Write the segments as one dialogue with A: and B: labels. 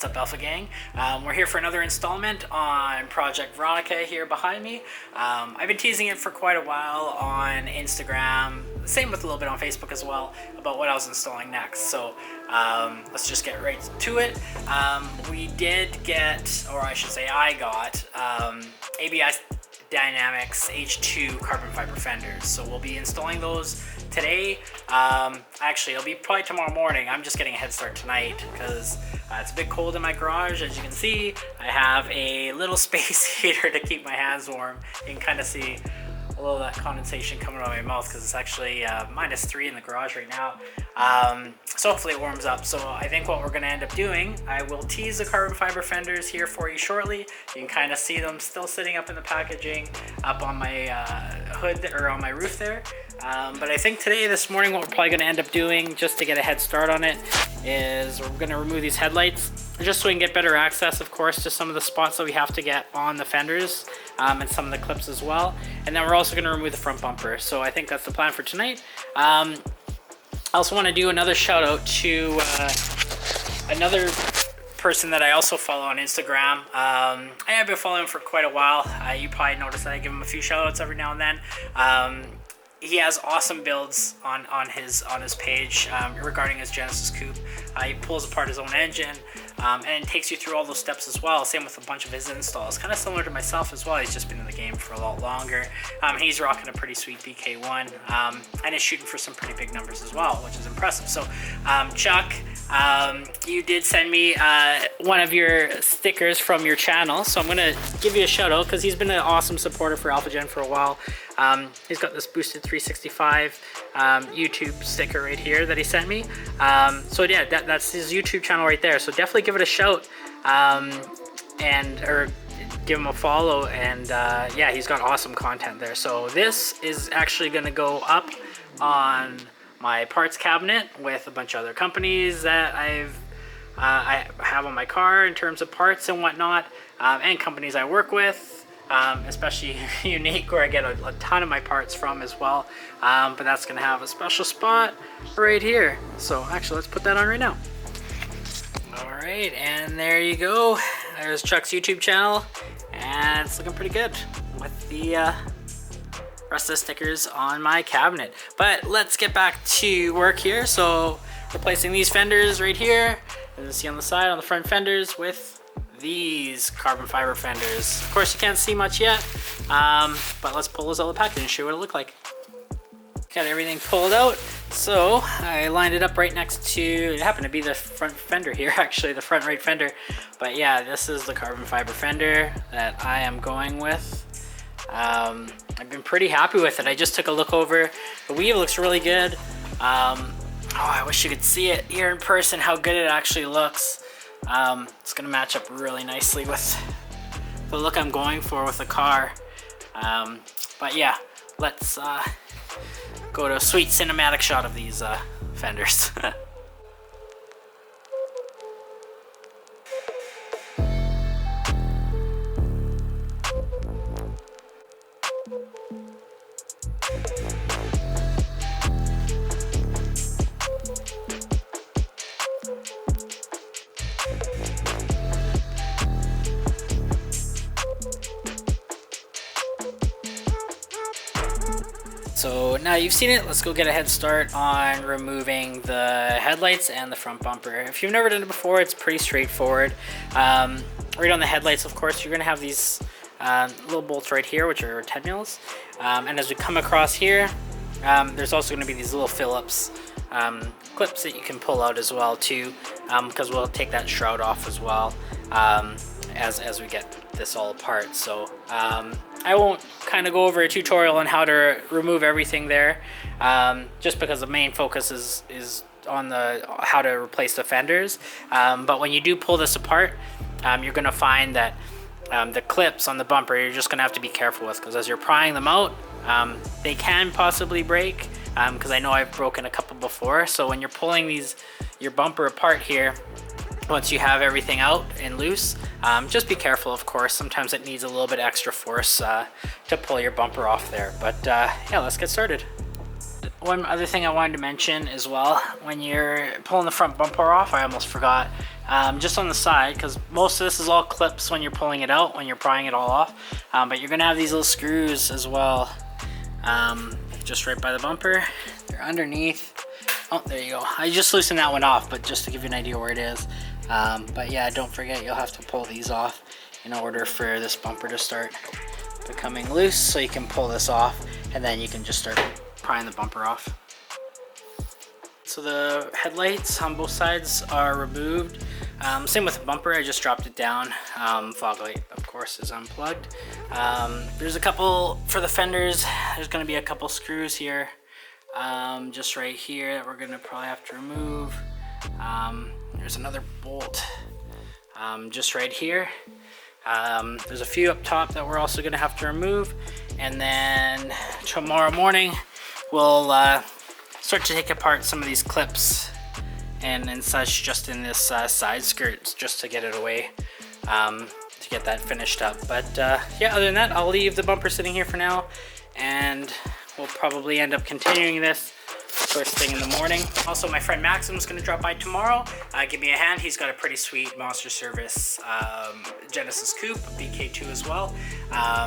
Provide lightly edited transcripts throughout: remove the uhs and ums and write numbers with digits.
A: What's up, Alpha Gang? We're here for another installment on Project Veronica here behind me. I've been teasing it for quite a while on Instagram, same with a little bit on Facebook as well, about what I was installing next. So let's just get right to it. We did get, or I should say I got, ABS Dynamics H2 carbon fiber fenders. So we'll be installing those today. Actually, it'll be probably tomorrow morning. I'm just getting a head start tonight because it's a bit cold in my garage. As you can see, I have a little space heater to keep my hands warm. You can kind of see a little of that condensation coming out of my mouth because it's actually -3 in the garage right now. So hopefully it warms up. So I think what we're going to end up doing, I will tease the carbon fiber fenders here for you shortly. You can kind of see them still sitting up in the packaging up on my hood or on my roof there. But I think today, this morning, what we're probably going to end up doing just to get a head start on it is we're going to remove these headlights just so we can get better access, of course, to some of the spots that we have to get on the fenders and some of the clips as well. And then we're also going to remove the front bumper. So I think that's the plan for tonight. I also want to do another shout out to another person that I also follow on Instagram. I have been following him for quite a while. You probably noticed that I give him a few shout outs every now and then. He has awesome builds on his page regarding his Genesis Coupe. He pulls apart his own engine and takes you through all those steps as well. Same with a bunch of his installs. Kind of similar to myself as well. He's just been in the game for a lot longer. He's rocking a pretty sweet BK1 and is shooting for some pretty big numbers as well, which is impressive. So Chuck, you did send me one of your stickers from your channel, so I'm gonna give you a shout out because he's been an awesome supporter for AlphaGen for a while. He's got this boosted 365 YouTube sticker right here that he sent me. So yeah, that's his YouTube channel right there. So definitely give it a shout or give him a follow. And yeah, he's got awesome content there. So this is actually going to go up on my parts cabinet with a bunch of other companies that I have on my car in terms of parts and whatnot, and companies I work with. Especially Unique, where I get a ton of my parts from as well. But that's gonna have a special spot right here. So actually, let's put that on right now. All right, and there you go. There's Chuck's YouTube channel, and it's looking pretty good with the rest of the stickers on my cabinet. But let's get back to work here. So replacing these fenders right here, as you see on the side, on the front fenders, with these carbon fiber fenders. Of course, you can't see much yet, but let's pull those out of the package and show what it looked like. Got everything pulled out, so I lined it up right next to, it happened to be the front fender here, actually, the front right fender. But yeah, this is the carbon fiber fender that I am going with. I've been pretty happy with it. I just took a look over. The weave looks really good. Oh, I wish you could see it here in person, how good it actually looks. It's gonna match up really nicely with the look I'm going for with the car. But yeah, let's go to a sweet cinematic shot of these fenders. So now you've seen it, let's go get a head start on removing the headlights and the front bumper. If you've never done it before, it's pretty straightforward. Right on the headlights, of course, you're gonna have these little bolts right here, which are 10 mils. And as we come across here, there's also gonna be these little Phillips clips that you can pull out as well too, because we'll take that shroud off as well as we get this all apart. So I won't kind of go over a tutorial on how to remove everything there, just because the main focus is on the how to replace the fenders. But when you do pull this apart, you're going to find that the clips on the bumper, you're just going to have to be careful with, because as you're prying them out, they can possibly break, because I know I've broken a couple before. So when you're pulling your bumper apart here, once you have everything out and loose, just be careful, of course. Sometimes it needs a little bit extra force to pull your bumper off there. But yeah, let's get started. one other thing I wanted to mention as well, when you're pulling the front bumper off, I almost forgot, just on the side, because most of this is all clips when you're pulling it out, when you're prying it all off, but you're gonna have these little screws as well, just right by the bumper. They're underneath. Oh, there you go. I just loosened that one off, but just to give you an idea where it is. But yeah, don't forget, you'll have to pull these off in order for this bumper to start becoming loose, so you can pull this off and then you can just start prying the bumper off. So the headlights on both sides are removed. Same with the bumper, I just dropped it down. Fog light, of course, is unplugged. There's a couple, for the fenders, there's gonna be a couple screws here, just right here, that we're gonna probably have to remove. There's another bolt, just right here. There's a few up top that we're also gonna have to remove. And then tomorrow morning, we'll start to take apart some of these clips and such, just in this side skirt, just to get it away, to get that finished up. But yeah, other than that, I'll leave the bumper sitting here for now, and we'll probably end up continuing this first thing in the morning. Also, my friend Maxim's gonna drop by tomorrow, give me a hand. He's got a pretty sweet monster service Genesis Coupe, BK2 as well.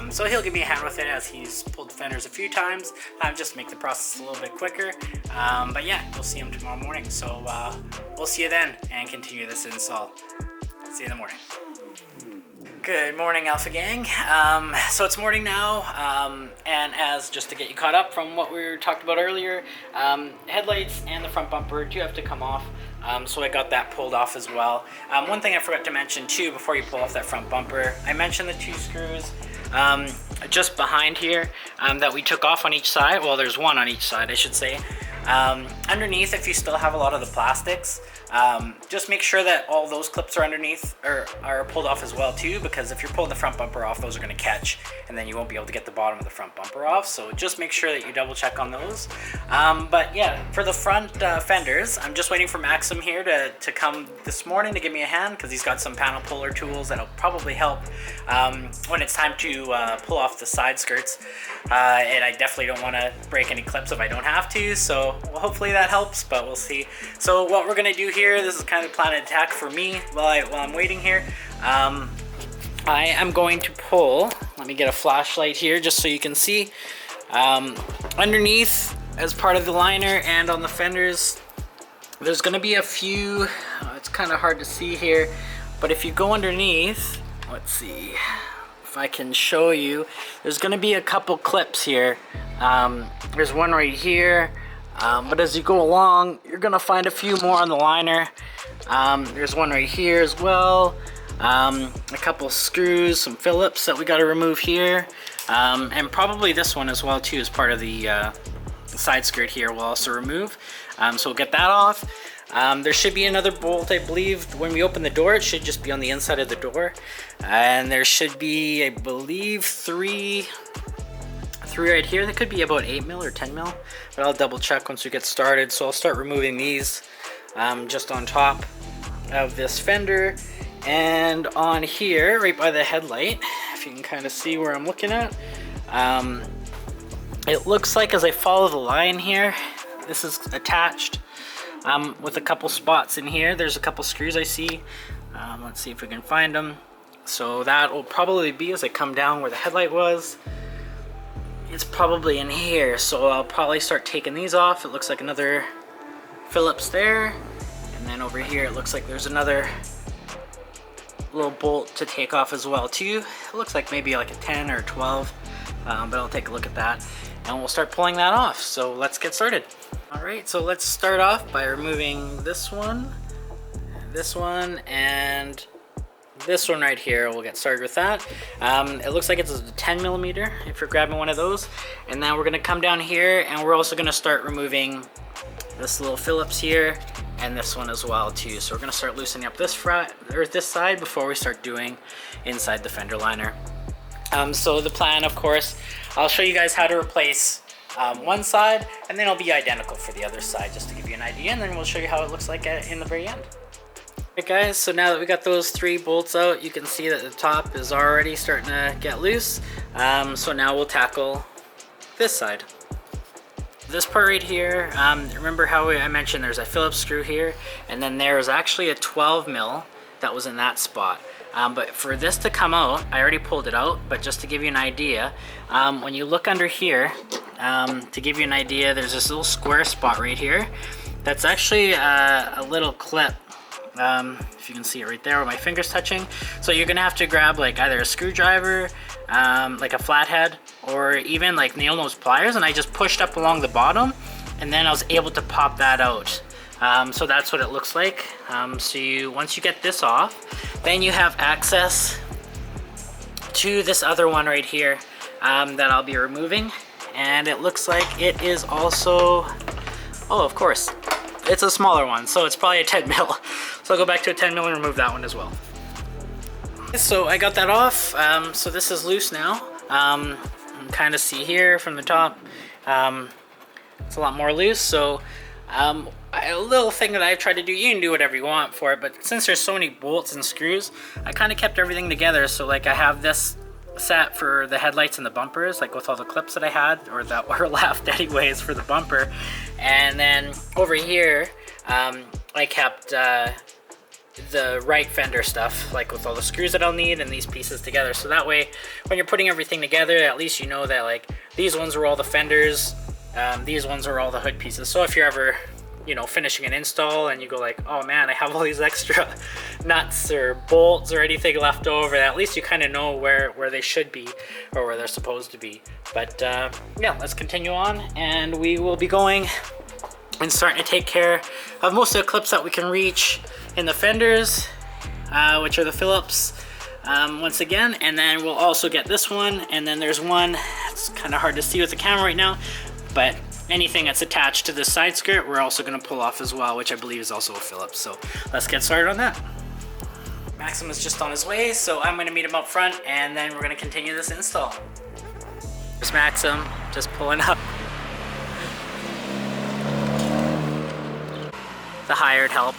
A: So he'll give me a hand with it, as he's pulled the fenders a few times, just to make the process a little bit quicker. But yeah, we'll see him tomorrow morning. So we'll see you then and continue this install. See you in the morning. Good morning, Alpha Gang. So it's morning now, and as just to get you caught up from what we talked about earlier, headlights and the front bumper do have to come off, so I got that pulled off as well. One thing I forgot to mention too before you pull off that front bumper, I mentioned the two screws just behind here that we took off on each side. Well, there's one on each side, I should say. Underneath, if you still have a lot of the plastics, just make sure that all those clips are underneath, or are pulled off as well too, because if you're pulling the front bumper off, those are going to catch, and then you won't be able to get the bottom of the front bumper off. So just make sure that you double check on those. But yeah, for the front fenders, I'm just waiting for Maxim here to come this morning to give me a hand, because he's got some panel puller tools that'll probably help when it's time to pull off the side skirts. And I definitely don't want to break any clips if I don't have to, so well, hopefully that helps, but we'll see. So what we're going to do here, this is kind of plan of attack for me while I'm waiting here. I am going to pull, let me get a flashlight here just so you can see. Underneath, as part of the liner and on the fenders, there's going to be a few, it's kind of hard to see here, but if you go underneath, let's see if I can show you, there's going to be a couple clips here. There's one right here. But as you go along, you're gonna find a few more on the liner. There's one right here as well. A couple screws, some Phillips that we got to remove here, and probably this one as well too, as part of the side skirt here we'll also remove. So we'll get that off. There should be another bolt, I believe. When we open the door, it should just be on the inside of the door, and there should be, I believe, three right here. That could be about 8 mil or 10 mil, but I'll double check once we get started. So I'll start removing these just on top of this fender, and on here right by the headlight, if you can kind of see where I'm looking at. It looks like, as I follow the line here, this is attached with a couple spots in here. There's a couple screws I see. Let's see if we can find them. So that will probably be, as I come down where the headlight was, it's probably in here. So I'll probably start taking these off. It looks like another Phillips there, and then over here it looks like there's another little bolt to take off as well too. It looks like maybe like a 10 or 12, but I'll take a look at that and we'll start pulling that off. So let's get started. All right, so let's start off by removing this one, and this one right here. We'll get started with that. It looks like it's a 10 millimeter if you're grabbing one of those. And then we're gonna come down here, and we're also gonna start removing this little Phillips here and this one as well too. So we're gonna start loosening up this front or this side before we start doing inside the fender liner. So the plan, of course, I'll show you guys how to replace one side, and then it'll be identical for the other side, just to give you an idea, and then we'll show you how it looks like in the very end. Alright guys, so now that we got those 3 bolts out, you can see that the top is already starting to get loose. So now we'll tackle this side. This part right here, remember how I mentioned there's a Phillips screw here, and then there's actually a 12 mil that was in that spot. But for this to come out, I already pulled it out, but just to give you an idea, when you look under here, to give you an idea, there's this little square spot right here. That's actually a little clip. If you can see it right there where my finger's touching. So you're gonna have to grab like either a screwdriver, like a flathead, or even like nail nose pliers, and I just pushed up along the bottom, and then I was able to pop that out. So that's what it looks like. So once you get this off, then you have access to this other one right here that I'll be removing, and it looks like it is also, oh, of course, it's a smaller one, so it's probably a 10 mil. So I'll go back to a 10 mil and remove that one as well. So I got that off. So this is loose now. You can kind of see here from the top. It's a lot more loose. So a little thing that I've tried to do, you can do whatever you want for it, but since there's so many bolts and screws, I kind of kept everything together. So like I have this set for the headlights and the bumpers, like with all the clips that I had, or that were left anyways for the bumper. And then over here, I kept the right fender stuff, like with all the screws that I'll need and these pieces together. So that way, when you're putting everything together, at least you know that like these ones are all the fenders, these ones are all the hood pieces. So if you're ever, you know, finishing an install and you go like, oh man, I have all these extra nuts or bolts or anything left over, at least you kind of know where they should be or where they're supposed to be. But yeah, let's continue on, and we will be going and starting to take care of most of the clips that we can reach in the fenders, which are the Phillips once again, and then we'll also get this one, and then there's one, it's kind of hard to see with the camera right now, but anything that's attached to this side skirt we're also going to pull off as well, which I believe is also a Phillips. So let's get started on that. Maxim is just on his way, so I'm going to meet him up front, and then we're going to continue this install. There's Maxim just pulling up. The hired help.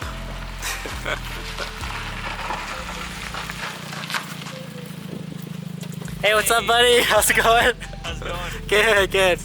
A: Hey, what's up, buddy? How's it going?
B: How's it going?
A: Good, good.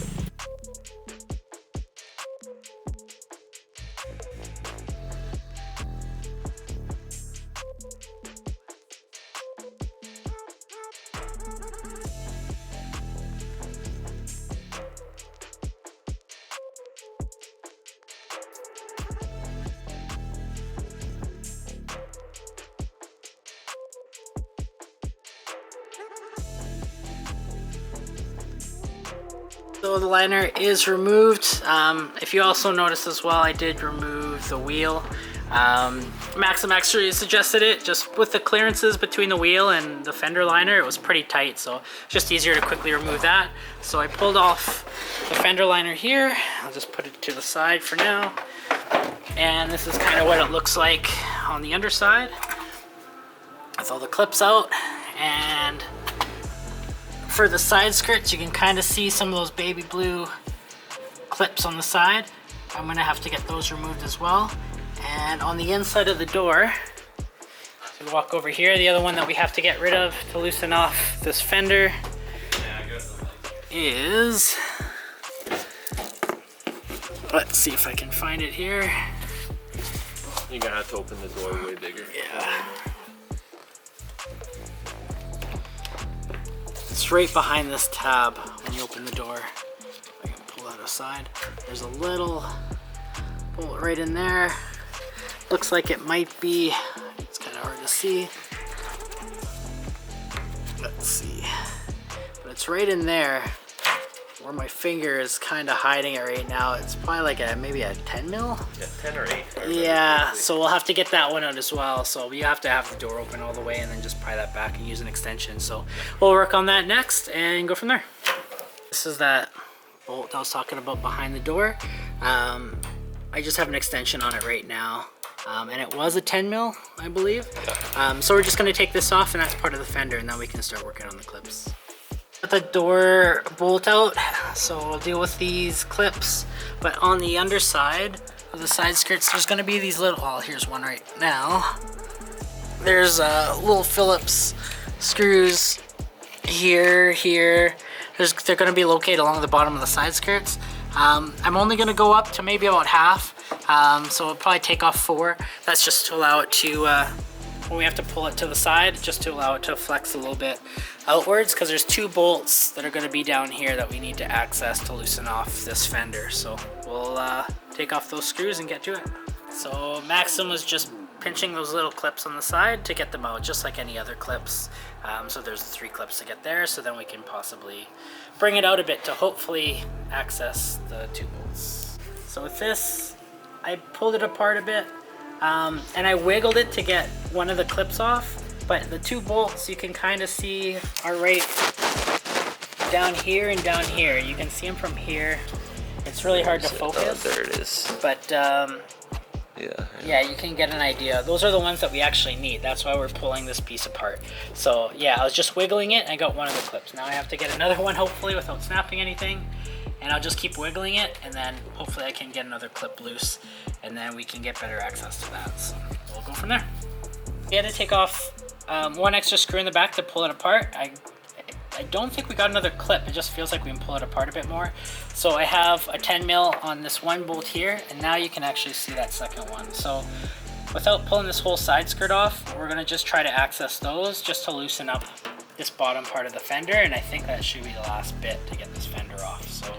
A: So the liner is removed. If you also notice as well, I did remove the wheel. Maxim actually suggested it, just with the clearances between the wheel and the fender liner, it was pretty tight, so it's just easier to quickly remove that. So I pulled off the fender liner here. I'll just put it to the side for now. And this is kind of what it looks like on the underside, with all the clips out. And for the side skirts, you can kind of see some of those baby blue clips on the side. I'm gonna have to get those removed as well. And on the inside of the door, so we walk over here, the other one that we have to get rid of to loosen off this fender is, let's see if I can find it here.
B: You're gonna have to open the door way bigger.
A: Yeah. It's right behind this tab when you open the door. I can pull that aside. There's a little bolt right in there. Looks like it might be, it's kind of hard to see. Let's see. But it's right in there where my finger is kind of hiding it right now. It's probably like maybe a 10 mil?
B: Yeah, 10 or 8.
A: Yeah, so we'll have to get that one out as well. So you have to have the door open all the way and then just pry that back and use an extension. So we'll work on that next and go from there. This is that bolt I was talking about behind the door. I just have an extension on it right now. And it was a 10 mil, I believe. So we're just gonna take this off, and that's part of the fender, and then we can start working on the clips. Got the door bolt out, so we'll deal with these clips. But on the underside of the side skirts, there's gonna be these little, oh, here's one right now. There's little Phillips screws here. They're gonna be located along the bottom of the side skirts. I'm only going to go up to maybe about half, so I'll probably take off 4. That's just to allow it to, when we have to pull it to the side, just to allow it to flex a little bit outwards, because there's 2 bolts that are going to be down here that we need to access to loosen off this fender. So we'll take off those screws and get to it. So Maxim was just pinching those little clips on the side to get them out, just like any other clips. So there's 3 clips to get there, so then we can possibly bring it out a bit to hopefully access the 2 bolts. So with this, I pulled it apart a bit, and I wiggled it to get one of the clips off, but the 2 bolts you can kind of see are right down here and down here. You can see them from here. It's really hard to focus.
B: Oh, there it is.
A: But yeah, you can get an idea. Those are the ones that we actually need. That's why we're pulling this piece apart. So yeah, I was just wiggling it and I got one of the clips. Now I have to get another one, hopefully without snapping anything. And I'll just keep wiggling it, and then hopefully I can get another clip loose, and then we can get better access to that. So we'll go from there. We had to take off 1 extra screw in the back to pull it apart. I don't think we got another clip. It just feels like we can pull it apart a bit more. So I have a 10 mil on this one bolt here, and now you can actually see that second one. So without pulling this whole side skirt off, we're gonna just try to access those just to loosen up this bottom part of the fender, and I think that should be the last bit to get this fender off. So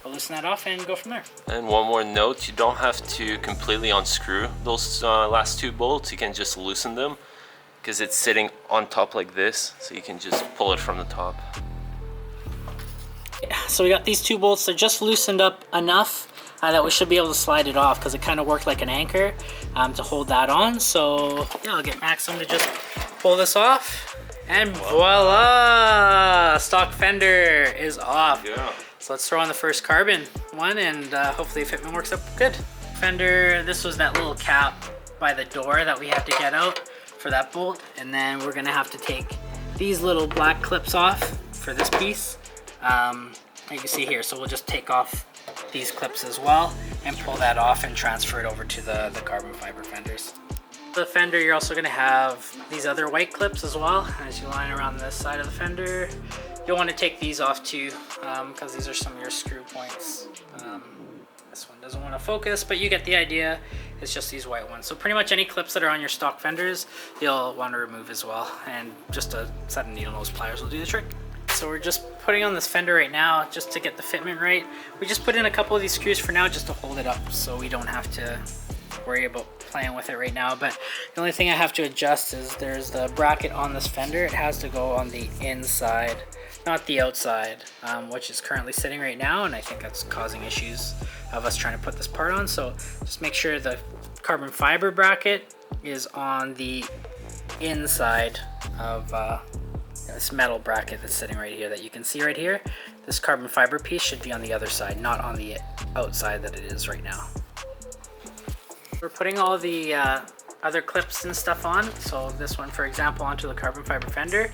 A: we'll loosen that off and go from there.
B: And one more note, you don't have to completely unscrew those last 2 bolts. You can just loosen them, because it's sitting on top like this, so you can just pull it from the top.
A: Yeah, so we got these 2 bolts. They're just loosened up enough that we should be able to slide it off, because it kind of worked like an anchor to hold that on. So yeah, I'll get Maxim to just pull this off, and voila, stock fender is off.
B: Yeah.
A: So let's throw on the first carbon one, and hopefully the fitment works up good. Fender, this was that little cap by the door that we had to get out for that bolt, and then we're gonna have to take these little black clips off for this piece. You can see here, so we'll just take off these clips as well and pull that off and transfer it over to the carbon fiber fenders. The fender, you're also gonna have these other white clips as well as you line around this side of the fender. You'll want to take these off too, because these are some of your screw points. This one doesn't want to focus, but you get the idea. It's just these white ones. So pretty much any clips that are on your stock fenders, you'll want to remove as well. And just a set of needle nose pliers will do the trick. So we're just putting on this fender right now just to get the fitment right. We just put in a couple of these screws for now just to hold it up, so we don't have to worry about playing with it right now. But the only thing I have to adjust is there's the bracket on this fender. It has to go on the inside, not the outside, which is currently sitting right now, and I think that's causing issues of us trying to put this part on. So just make sure the carbon fiber bracket is on the inside of this metal bracket that's sitting right here that you can see right here. This carbon fiber piece should be on the other side, not on the outside that it is right now. We're putting all the other clips and stuff on. So this one, for example, onto the carbon fiber fender.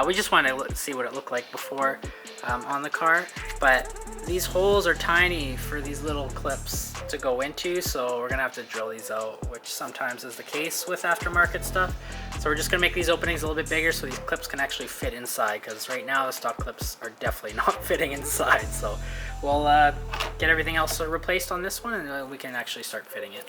A: We just want to see what it looked like before on the car, but these holes are tiny for these little clips to go into, so we're gonna have to drill these out, which sometimes is the case with aftermarket stuff. So we're just gonna make these openings a little bit bigger so these clips can actually fit inside, because right now the stock clips are definitely not fitting inside. So we'll get everything else replaced on this one, and we can actually start fitting it.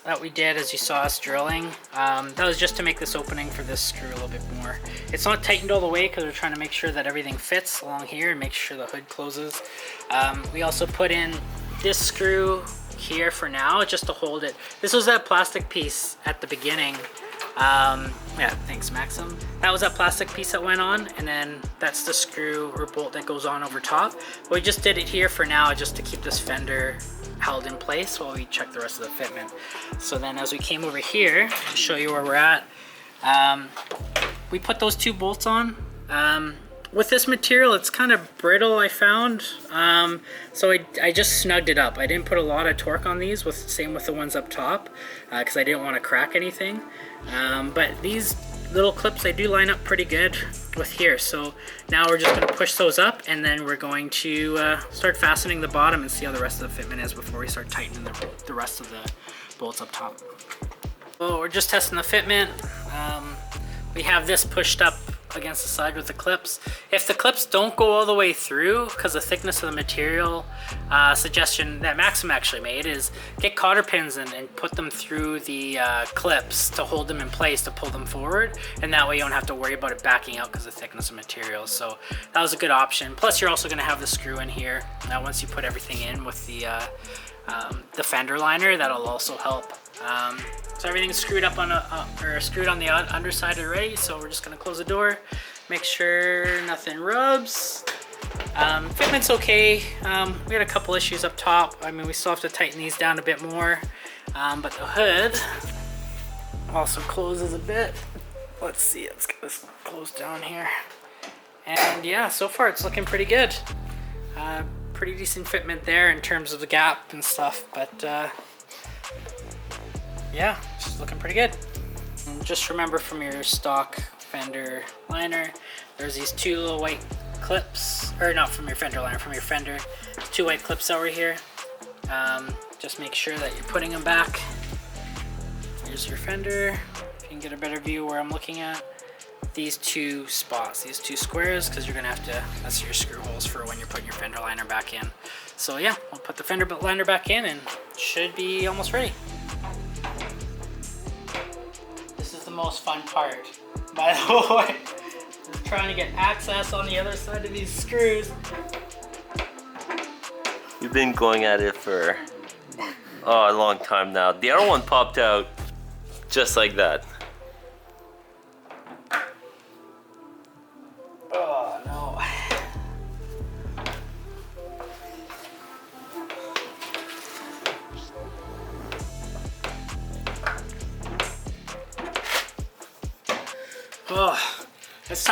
A: That we did, as you saw us drilling, that was just to make this opening for this screw a little bit more. It's not tightened all the way because we're trying to make sure that everything fits along here and make sure the hood closes. We also put in this screw here for now just to hold it. This was that plastic piece at the beginning. Yeah, thanks Maxim. That was that plastic piece that went on, and then that's the screw or bolt that goes on over top. We just did it here for now just to keep this fender held in place while we check the rest of the fitment. So then as we came over here to show you where we're at, we put those 2 bolts on. With this material, it's kind of brittle, I found, so I just snugged it up. I didn't put a lot of torque on these, same with the ones up top, because I didn't want to crack anything. But these little clips, they do line up pretty good with here. So now we're just going to push those up, and then we're going to start fastening the bottom and see how the rest of the fitment is before we start tightening the rest of the bolts up top. So we're just testing the fitment. We have this pushed up against the side with the clips. If the clips don't go all the way through because the thickness of the material, suggestion that Maxim actually made is get cotter pins and put them through the clips to hold them in place to pull them forward, and that way you don't have to worry about it backing out because of the thickness of material. So that was a good option. Plus you're also going to have the screw in here. Now once you put everything in with the fender liner, that'll also help. So everything's screwed up on screwed on the underside already, so we're just gonna close the door, make sure nothing rubs. Fitment's okay. We had a couple issues up top. I mean, we still have to tighten these down a bit more, but the hood also closes a bit. Let's see, let's get this closed down here. And yeah, so far it's looking pretty good. Pretty decent fitment there in terms of the gap and stuff, but yeah, it's looking pretty good. And just remember from your stock Fender liner, there's these two little white clips, or not from your Fender liner, from your Fender, two white clips over here. Just make sure that you're putting them back. Here's your Fender. You can get a better view where I'm looking at. These two spots, these two squares, because you're gonna have to, that's your screw holes for when you're putting your Fender liner back in. So yeah, we'll put the Fender liner back in and should be almost ready. Most fun part, by the way, is trying to get access on the other side of these screws.
B: We've been going at it for a long time now. The other one popped out just like that.
A: Oh no. Oh,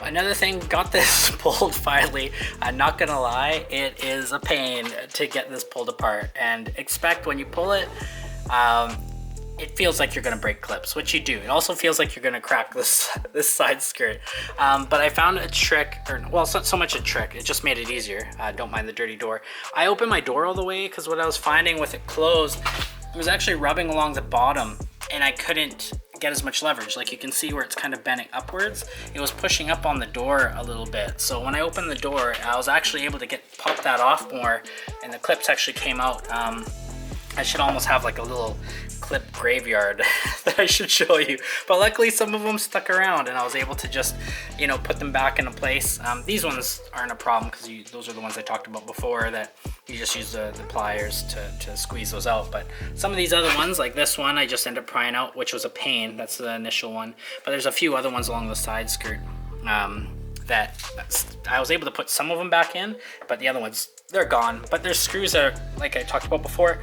A: another thing, got this pulled finally. I'm not gonna lie, it is a pain to get this pulled apart, and expect when you pull it, it feels like you're gonna break clips, which you do. It also feels like you're gonna crack this side skirt. But I found a trick, or well, it's not so much a trick, it just made it easier. Don't mind the dirty door. I opened my door all the way because what I was finding with it closed, it was actually rubbing along the bottom, and I couldn't get as much leverage. Like you can see where it's kind of bending upwards, it was pushing up on the door a little bit. So when I opened the door, I was actually able to pop that off more, and the clips actually came out. I should almost have like a little clip graveyard that I should show you, but luckily some of them stuck around and I was able to just, you know, put them back into place. These ones aren't a problem because those are the ones I talked about before, that you just use the pliers to squeeze those out. But some of these other ones, like this one, I just ended up prying out, which was a pain. That's the initial one, but there's a few other ones along the side skirt that I was able to put some of them back in, but the other ones, they're gone. But there's screws that are, like I talked about before,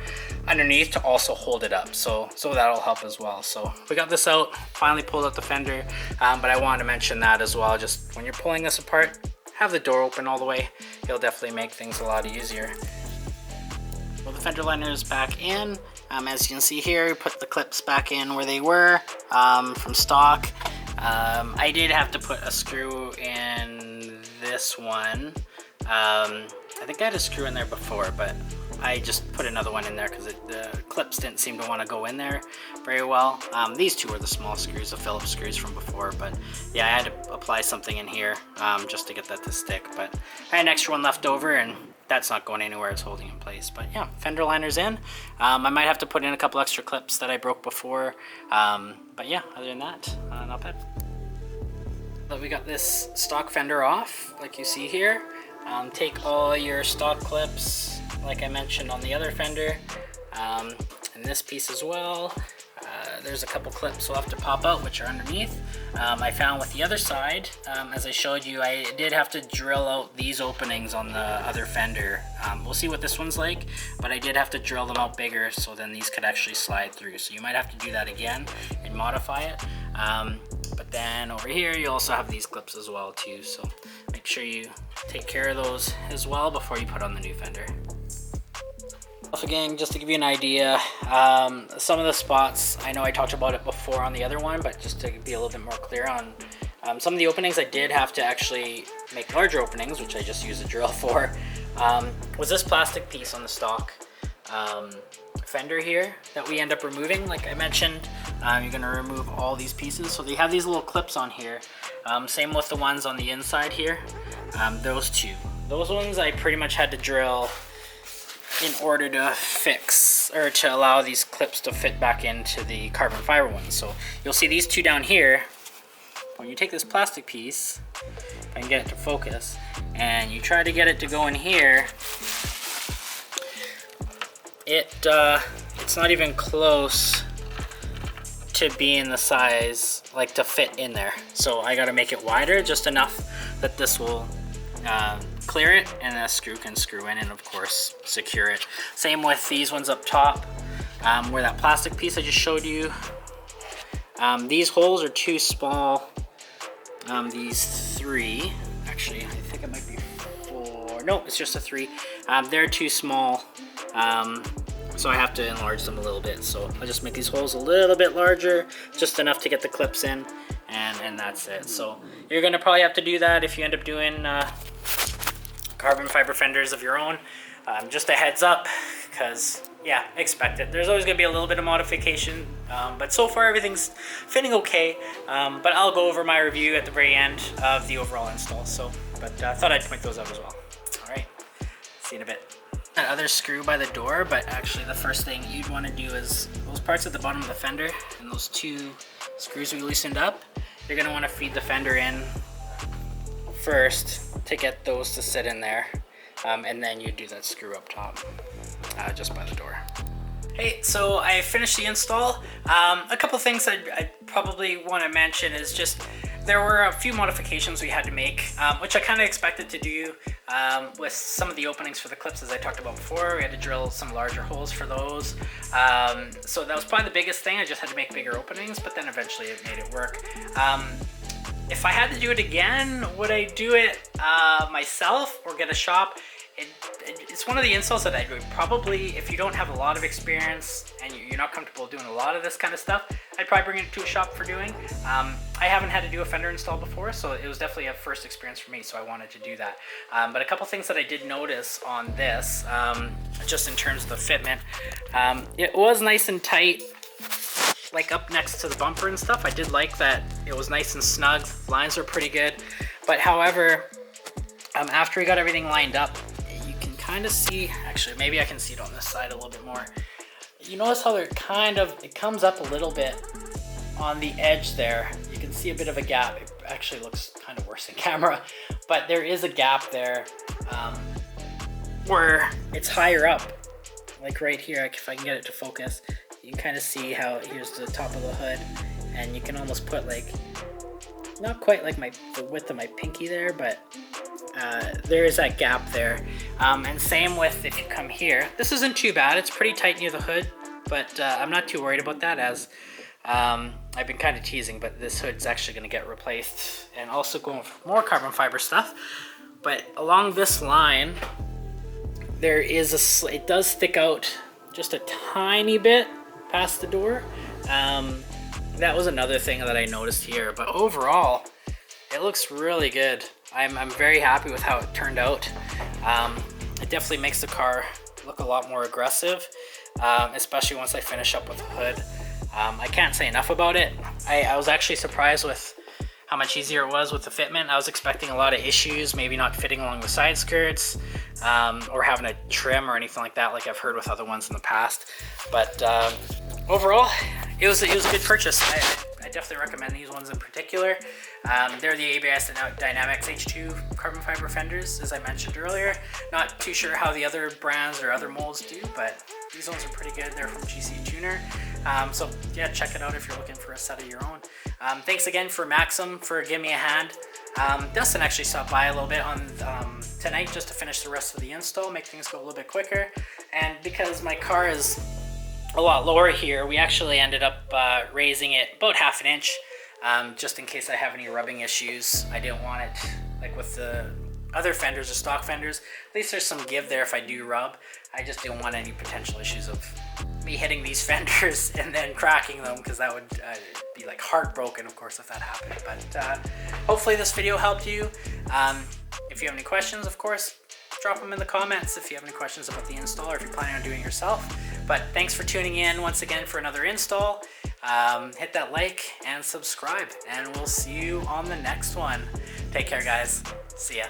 A: underneath to also hold it up, so that'll help as well. So we got this out, finally pulled out the fender, but I wanted to mention that as well. Just when you're pulling this apart, have the door open all the way. It'll definitely make things a lot easier. Well, the fender liner is back in. As you can see here, we put the clips back in where they were from stock. I did have to put a screw in this one. I think I had a screw in there before, but I just put another one in there because the clips didn't seem to want to go in there very well. These two were the small screws, the Phillips screws from before, but yeah, I had to apply something in here just to get that to stick. But I had an extra one left over, and that's not going anywhere, it's holding in place. But yeah, fender liner's in. I might have to put in a couple extra clips that I broke before, but yeah, other than that, not bad. But we got this stock fender off, like you see here. Take all your stock clips, like I mentioned on the other fender, and this piece as well. There's a couple clips we'll have to pop out, which are underneath. I found with the other side, as I showed you, I did have to drill out these openings on the other fender. We'll see what this one's like, but I did have to drill them out bigger so then these could actually slide through. So you might have to do that again and modify it. But then over here, you also have these clips as well too. So make sure you take care of those as well before you put on the new fender. Again, just to give you an idea, some of the spots, I know I talked about it before on the other one, but just to be a little bit more clear on some of the openings, I did have to actually make larger openings, which I just used a drill for, was this plastic piece on the stock fender here that we end up removing. Like I mentioned, you're going to remove all these pieces. So they have these little clips on here. Same with the ones on the inside here. Those two. Those ones I pretty much had to drill in order to fix, or to allow these clips to fit back into the carbon fiber ones. So you'll see these two down here. When you take this plastic piece and get it to focus, and you try to get it to go in here, it's not even close to being the size, like to fit in there. So I gotta make it wider, just enough that this will clear it, and a screw can screw in and of course secure it. Same with these ones up top, where that plastic piece I just showed you. These holes are too small. These three, actually, I think it might be 4. No, it's just a 3. They're too small, so I have to enlarge them a little bit. So I'll just make these holes a little bit larger, just enough to get the clips in, and that's it. So you're gonna probably have to do that if you end up doing carbon fiber fenders of your own. Just a heads up, because yeah, expect it. There's always gonna be a little bit of modification, but so far everything's fitting okay. But I'll go over my review at the very end of the overall install. So, but thought I'd point those out as well. All right, see you in a bit. That other screw by the door, but actually the first thing you'd want to do is those parts at the bottom of the fender and those 2 screws we loosened up. You're gonna want to feed the fender in first to get those to sit in there, and then you do that screw up top, just by the door. Hey, so I finished the install. A couple things I probably want to mention is just there were a few modifications we had to make, which I kind of expected to do with some of the openings for the clips, as I talked about before. We had to drill some larger holes for those. So that was probably the biggest thing. I just had to make bigger openings, but then eventually it made it work. If I had to do it again, would I do it myself or get a shop? It's one of the installs that I would probably, if you don't have a lot of experience and you're not comfortable doing a lot of this kind of stuff, I'd probably bring it to a shop for doing. I haven't had to do a fender install before, so it was definitely a first experience for me, so I wanted to do that. But a couple things that I did notice on this, just in terms of the fitment, it was nice and tight, like up next to the bumper and stuff. I did like that it was nice and snug. Lines were pretty good. But however, after we got everything lined up, you can kind of see, actually maybe I can see it on this side a little bit more. You notice how it comes up a little bit on the edge there. You can see a bit of a gap. It actually looks kind of worse in camera, but there is a gap there where it's higher up, like right here. If I can get it to focus, you can kind of see how here's the top of the hood, and you can almost put like, not quite like the width of my pinky there, but there is that gap there. And same with if you come here. This isn't too bad. It's pretty tight near the hood, but I'm not too worried about that, as I've been kind of teasing, but this hood's actually going to get replaced, and also going for more carbon fiber stuff. But along this line, there is it does stick out just a tiny bit past the door. That was another thing that I noticed here, but overall it looks really good. I'm very happy with how it turned out. It definitely makes the car look a lot more aggressive, especially once I finish up with the hood. I can't say enough about it. I was actually surprised with how much easier it was with the fitment. I was expecting a lot of issues, maybe not fitting along the side skirts, or having a trim or anything like that, like I've heard with other ones in the past. But overall, it was a good purchase. I definitely recommend these ones in particular. They're the ABS Dynamics H2 carbon fiber fenders, as I mentioned earlier. Not too sure how the other brands or other molds do, but these ones are pretty good. They're from GC Tuner. So yeah, check it out if you're looking for a set of your own. Thanks again for Maxim for giving me a hand. Dustin actually stopped by a little bit on tonight just to finish the rest of the install, make things go a little bit quicker. And because my car is a lot lower here, we actually ended up raising it about ½ inch, just in case I have any rubbing issues. I didn't want it like with the other fenders or stock fenders. At least there's some give there if I do rub. I just didn't want any potential issues of me hitting these fenders and then cracking them, because that would be like heartbroken, of course, if that happened. But hopefully this video helped you. If you have any questions, of course, drop them in the comments if you have any questions about the install or if you're planning on doing it yourself. But thanks for tuning in once again for another install. Hit that like and subscribe, and we'll see you on the next one. Take care, guys. See ya.